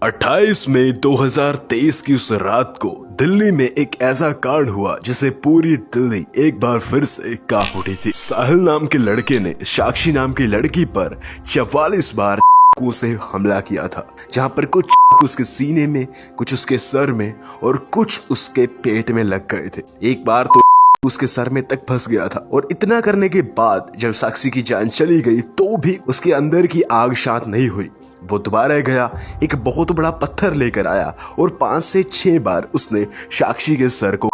28 मई 2023 की उस रात को दिल्ली में एक ऐसा कांड हुआ जिसे पूरी दिल्ली एक बार फिर से कांप उठी थी। साहिल नाम के लड़के ने साक्षी नाम की लड़की पर 44 बार से हमला किया था, जहां पर कुछ उसके सीने में, कुछ उसके सर में और कुछ उसके पेट में लग गए थे। एक बार तो उसके सर में तक फंस गया था और इतना करने के बाद जब साक्षी की जान चली गई तो भी उसके अंदर की आग शांत नहीं हुई। वो दोबारा गया, एक बहुत बड़ा पत्थर लेकर आया और 5 से 6 बार उसने साक्षी के सर को।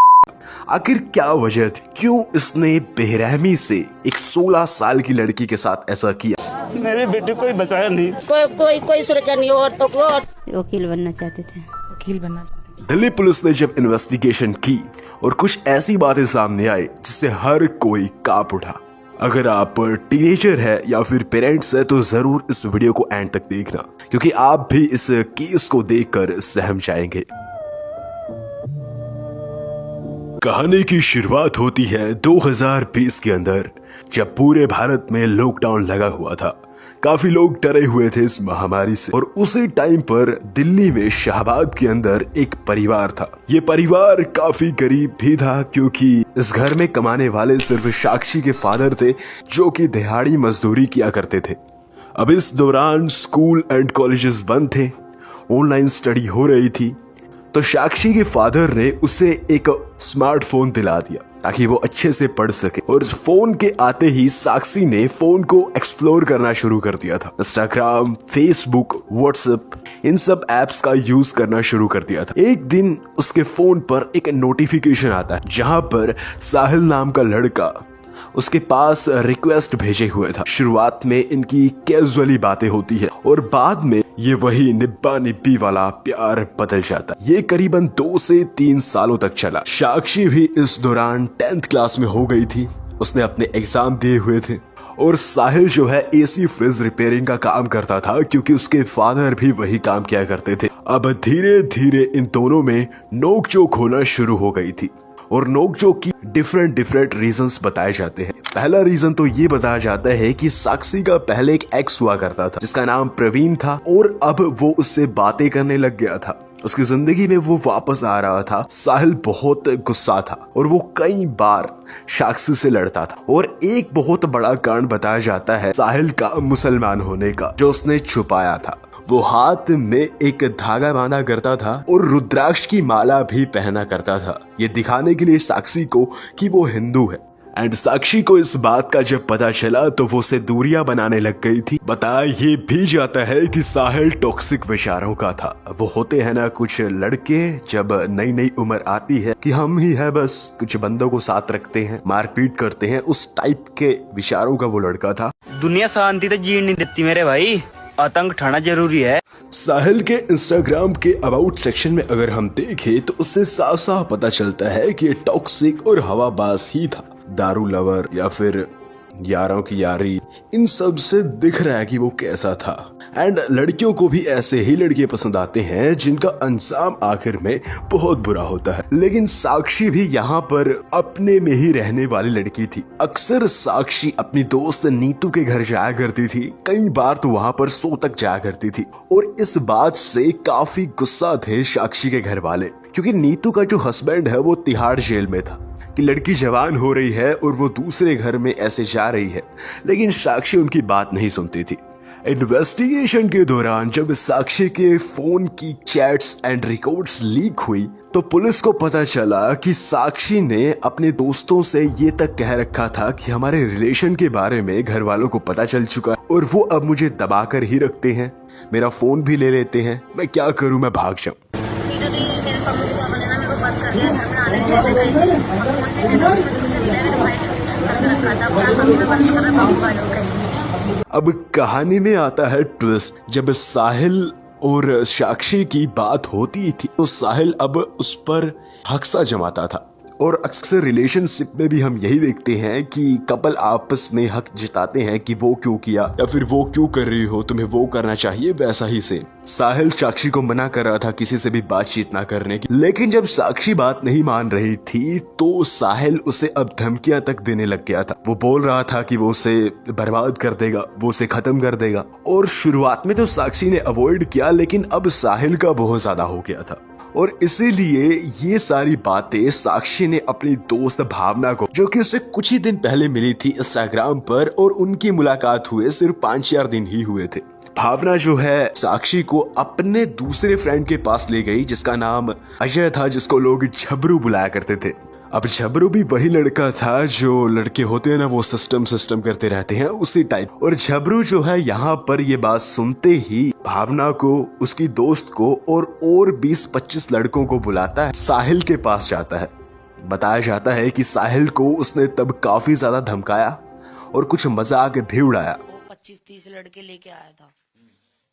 आखिर क्या वजह थी, क्यों इसने बेरहमी से एक 16 साल की लड़की के साथ ऐसा किया? मेरे बेटे को बचाया नहीं, कोई सुरक्षा नहीं। और तो वकील बनना चाहते थे, वकील बनना। दिल्ली पुलिस ने जब इन्वेस्टिगेशन की और कुछ ऐसी बातें सामने आई जिससे हर कोई कांप उठा। अगर आप टीनेजर है या फिर पेरेंट्स है तो जरूर इस वीडियो को एंड तक देखना, क्योंकि आप भी इस केस को देखकर सहम जाएंगे। कहानी की शुरुआत होती है 2020 के अंदर, जब पूरे भारत में लॉकडाउन लगा हुआ था। काफी लोग डरे हुए थे इस महामारी से और उसी टाइम पर दिल्ली में शाहबाद के अंदर एक परिवार था। ये परिवार काफी गरीब भी था, क्योंकि इस घर में कमाने वाले सिर्फ साक्षी के फादर थे, जो कि दिहाड़ी मजदूरी किया करते थे। अब इस दौरान स्कूल एंड कॉलेजेस बंद थे, ऑनलाइन स्टडी हो रही थी, तो साक्षी के फादर ने उसे एक स्मार्टफोन दिला दिया ताकि वो अच्छे से पढ़ सके। और फोन के आते ही साक्षी ने फोन को एक्सप्लोर करना शुरू कर दिया था। इंस्टाग्राम, फेसबुक, व्हाट्सएप, इन सब एप्स का यूज करना शुरू कर दिया था। एक दिन उसके फोन पर एक नोटिफिकेशन आता है, जहां पर साहिल नाम का लड़का उसके पास रिक्वेस्ट भेजे हुए था। शुरुआत में इनकी कैजुअली बातें होती है और बाद में ये वही निब्बा निब्बी वाला प्यार बदल जाता है। ये करीबन 2 से 3 सालों तक चला। साक्षी भी इस दौरान 10th क्लास में हो गई थी, उसने अपने एग्जाम दिए हुए थे। और साहिल जो है एसी फ्रिज रिपेयरिंग का काम करता था, क्योंकि उसके फादर भी वही काम किया करते थे। अब धीरे धीरे इन दोनों में नोकझोंक होना शुरू हो गई थी और नोकझोंक की डिफरेंट रीजंस बताए जाते हैं। पहला रीजन तो ये बताया जाता है कि साक्षी का पहले एक एक्स हुआ करता था जिसका नाम प्रवीण था, और अब वो उससे बातें करने लग गया था। उसकी जिंदगी में वो वापस आ रहा था। साहिल बहुत गुस्सा था और वो कई बार साक्षी से लड़ता था। और एक बहुत बड़ा कारण बताया जाता है साहिल का मुसलमान होने का, जो उसने छुपाया था। वो हाथ में एक धागा बांधा करता था और रुद्राक्ष की माला भी पहना करता था, ये दिखाने के लिए साक्षी को कि वो हिंदू है। एंड साक्षी को इस बात का जब पता चला तो वो उसे दूरियां बनाने लग गई थी। बताया ये भी जाता है कि साहिल टॉक्सिक विचारों का था। वो होते हैं ना कुछ लड़के, जब नई नई उम्र आती है कि हम ही है बस, कुछ बंदों को साथ रखते हैं, मारपीट करते हैं, उस टाइप के विचारों का वो लड़का था। दुनिया शांति तो जीण नहीं देती मेरे भाई, आतंक ठाना जरूरी है। साहिल के इंस्टाग्राम के अबाउट सेक्शन में अगर हम देखें तो उससे साफ साफ पता चलता है कि ये टॉक्सिक और हवाबाज ही था। दारू लवर या फिर यारों की यारी, इन सब से दिख रहा है कि वो कैसा था। एंड लड़कियों को भी ऐसे ही लड़के पसंद आते हैं जिनका अंजाम आखिर में बहुत बुरा होता है। लेकिन साक्षी भी यहाँ पर अपने में ही रहने वाली लड़की थी। अक्सर साक्षी अपनी दोस्त नीतू के घर जाया करती थी, कई बार तो वहाँ पर सो तक जाया करती थी। और इस बात से काफी गुस्सा थे साक्षी के घर वाले, क्योंकि नीतू का जो हस्बैंड है वो तिहाड़ जेल में था कि लड़की जवान हो रही है और वो दूसरे घर में ऐसे जा रही है। लेकिन साक्षी उनकी बात नहीं सुनती थी। इन्वेस्टिगेशन के दौरान जब साक्षी के फोन की चैट्स एंड रिकॉर्ड्स लीक हुई तो पुलिस को पता चला कि साक्षी ने अपने दोस्तों से ये तक कह रखा था कि हमारे रिलेशन के बारे में घर वालों को पता चल चुका है और वो अब मुझे दबा कर ही रखते हैं, मेरा फोन भी ले लेते हैं, मैं क्या करूं, मैं भाग जाऊं। अब कहानी में आता है ट्विस्ट। जब साहिल और साक्षी की बात होती थी तो साहिल अब उस पर हक सा जमाता था और अक्सर रिलेशनशिप में भी हम यही देखते हैं कि कपल आपस में हक जताते हैं कि वो क्यों किया या फिर वो क्यों कर रही हो, तुम्हें वो करना चाहिए वैसा ही से। साहिल साक्षी को मना कर रहा था किसी से भी बातचीत ना करने की, लेकिन जब साक्षी बात नहीं मान रही थी तो साहिल उसे अब धमकियां तक देने लग गया था। वो बोल रहा था कि वो उसे बर्बाद कर देगा, वो उसे खत्म कर देगा। और शुरुआत में तो साक्षी ने अवॉइड किया, लेकिन अब साहिल का बहुत ज्यादा हो गया था और इसीलिए ये सारी बातें साक्षी ने अपनी दोस्त भावना को, जो कि उसे कुछ ही दिन पहले मिली थी इंस्टाग्राम पर, और उनकी मुलाकात हुए सिर्फ 5-4 दिन ही हुए थे। भावना जो है साक्षी को अपने दूसरे फ्रेंड के पास ले गई जिसका नाम अजय था, जिसको लोग झबरू बुलाया करते थे। अब झबरू भी वही लड़का था जो लड़के होते हैं ना, वो सिस्टम करते रहते हैं, उसी टाइप। और झबरू जो है यहाँ पर ये बात सुनते ही भावना को, उसकी दोस्त को और 20-25 लड़कों को बुलाता है, साहिल के पास जाता है। बताया जाता है कि साहिल को उसने तब काफी ज्यादा धमकाया और कुछ मजाक भी उड़ाया। 25-30 लड़के लेके आया था,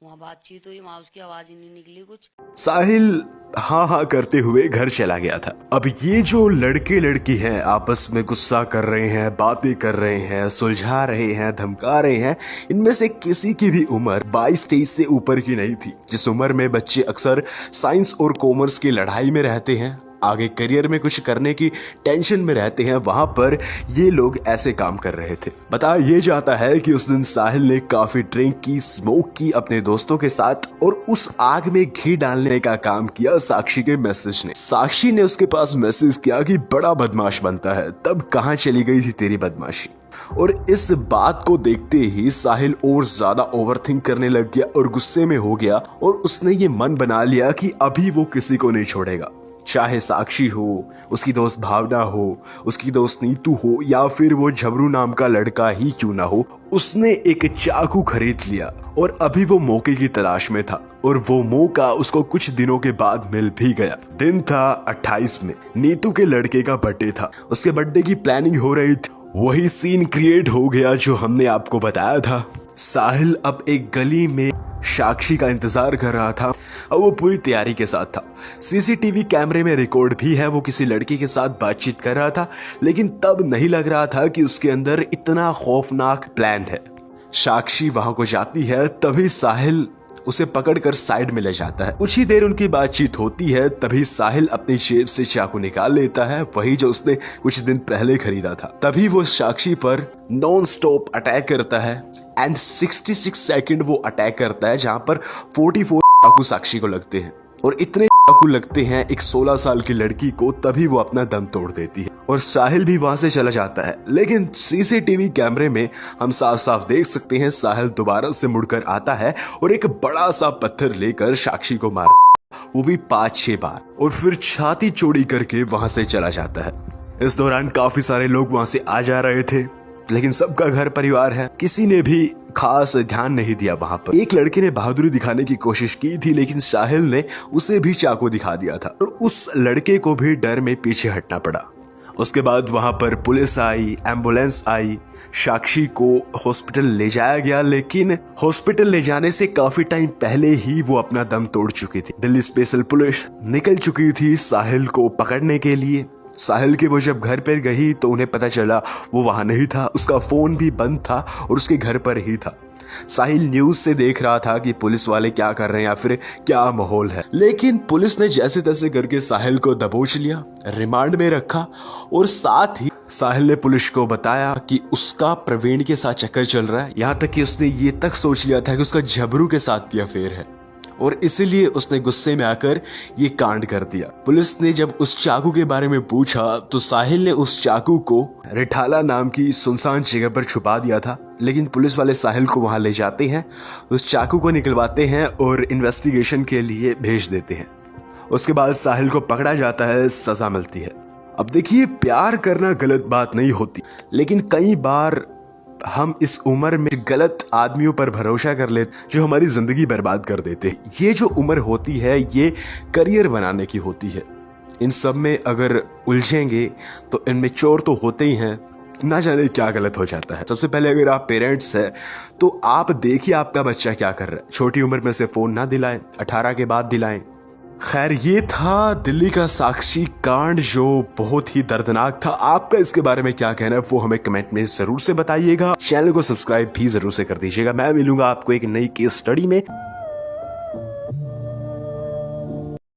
वहाँ बातचीत हुई, वहाँ उसकी आवाज ही नहीं निकली कुछ। साहिल हाँ करते हुए घर चला गया था। अब ये जो लड़के लड़की हैं आपस में गुस्सा कर रहे हैं, बातें कर रहे हैं, सुलझा रहे हैं, धमका रहे हैं, इनमें से किसी की भी उम्र 22-23 से ऊपर की नहीं थी। जिस उम्र में बच्चे अक्सर साइंस और कॉमर्स की लड़ाई में रहते हैं, आगे करियर में कुछ करने की टेंशन में रहते हैं, वहां पर ये लोग ऐसे काम कर रहे थे। बताया ये जाता है कि उस दिन साहिल ने काफी ड्रिंक की, स्मोक की अपने दोस्तों के साथ, और उस आग में घी डालने का काम किया साक्षी के मैसेज ने। साक्षी ने उसके पास मैसेज किया कि बड़ा बदमाश बनता है, तब कहाँ चली गई थी तेरी बदमाशी। और इस बात को देखते ही साहिल और ज्यादा ओवरथिंक करने लग गया और गुस्से में हो गया, और उसने ये मन बना लिया कि अभी वो किसी को नहीं छोड़ेगा, चाहे साक्षी हो, उसकी दोस्त भावना हो, उसकी दोस्त नीतू हो, या फिर वो झबरू नाम का लड़का ही क्यों ना हो। उसने एक चाकू खरीद लिया और अभी वो मौके की तलाश में था, और वो मौका उसको कुछ दिनों के बाद मिल भी गया। दिन था 28 में, नीतू के लड़के का बर्थडे था, उसके बर्थडे की प्लानिंग हो रही थी। वही सीन क्रिएट हो गया जो हमने आपको बताया था। साहिल अब एक गली में साक्षी का इंतजार कर रहा था और वो पूरी तैयारी के साथ था। सीसीटीवी कैमरे में रिकॉर्ड भी है, वो किसी लड़की के साथ बातचीत कर रहा था, लेकिन तब नहीं लग रहा था कि उसके अंदर इतना खौफनाक प्लान है। साक्षी वहां को जाती है, तभी साहिल उसे पकड़कर साइड में ले जाता है। कुछ ही देर उनकी बातचीत होती है, तभी साहिल अपनी जेब से चाकू निकाल लेता है, वही जो उसने कुछ दिन पहले खरीदा था। तभी वो साक्षी पर नॉन स्टॉप अटैक करता है एंड 66 सेकंड वो अटैक करता है, जहां पर 44 चाकू साक्षी को लगते हैं, और इतने चाकू लगते हैं एक 16 साल की लड़की को, तभी वो अपना दम तोड़ देती है और साहिल भी वहां से चला जाता है। लेकिन सीसीटीवी कैमरे में हम साफ साफ देख सकते हैं साहिल दोबारा से मुड़कर आता है और एक बड़ा सा पत्थर लेकर साक्षी को मारता है, वो भी 5-6 बार, और फिर छाती चौड़ी करके वहां से चला जाता है। इस दौरान काफी सारे लोग वहां से आ जा रहे थे, लेकिन सबका घर परिवार है, किसी ने भी खास ध्यान नहीं दिया वहां पर। एक लड़के ने बहादुरी दिखाने की कोशिश की थी, लेकिन साहिल ने उसे भी चाकू दिखा दिया था और उस लड़के को भी डर में पीछे हटना पड़ा। उसके बाद वहां पर पुलिस आई, एम्बुलेंस आई, साक्षी को हॉस्पिटल ले जाया गया, लेकिन हॉस्पिटल ले जाने से काफी टाइम पहले ही वो अपना दम तोड़ चुकी थी। दिल्ली स्पेशल पुलिस निकल चुकी थी साहिल को पकड़ने के लिए। साहिल के वो जब घर पर गई तो उन्हें पता चला वो वहां नहीं था, उसका फोन भी बंद था और उसके घर पर ही था। साहिल न्यूज से देख रहा था कि पुलिस वाले क्या कर रहे हैं या फिर क्या माहौल है, लेकिन पुलिस ने जैसे तैसे करके साहिल को दबोच लिया, रिमांड में रखा, और साथ ही साहिल ने पुलिस को बताया कि उसका प्रवीण के साथ चक्कर चल रहा है, यहाँ तक कि उसने ये तक सोच लिया था कि उसका झबरू के साथ भी अफेयर है, और इसीलिए उसने गुस्से में आकर ये कांड कर दिया। पुलिस ने जब उस चाकू के बारे में पूछा तो साहिल ने उस चाकू को रिठाला नाम की सुनसान जगह पर छुपा दिया था, लेकिन पुलिस वाले साहिल को वहां ले जाते हैं, उस चाकू को निकलवाते हैं और इन्वेस्टिगेशन के लिए भेज देते हैं। उसके बाद साहिल को पकड़ा जाता है, सजा मिलती है। अब देखिए, प्यार करना गलत बात नहीं होती, लेकिन कई बार हम इस उम्र में गलत आदमियों पर भरोसा कर लेते जो हमारी जिंदगी बर्बाद कर देते हैं। ये जो उम्र होती है ये करियर बनाने की होती है। इन सब में अगर उलझेंगे तो इनमें चोर तो होते ही हैं, ना जाने क्या गलत हो जाता है। सबसे पहले अगर आप पेरेंट्स हैं तो आप देखिए आपका बच्चा क्या कर रहा है। छोटी उम्र में से फोन ना दिलाएं, 18 के बाद दिलाएं। खैर ये था दिल्ली का साक्षी कांड जो बहुत ही दर्दनाक था। आपका इसके बारे में क्या कहना है वो हमें कमेंट में जरूर से बताइएगा। चैनल को सब्सक्राइब भी जरूर से कर दीजिएगा। मैं मिलूंगा आपको एक नई केस स्टडी में।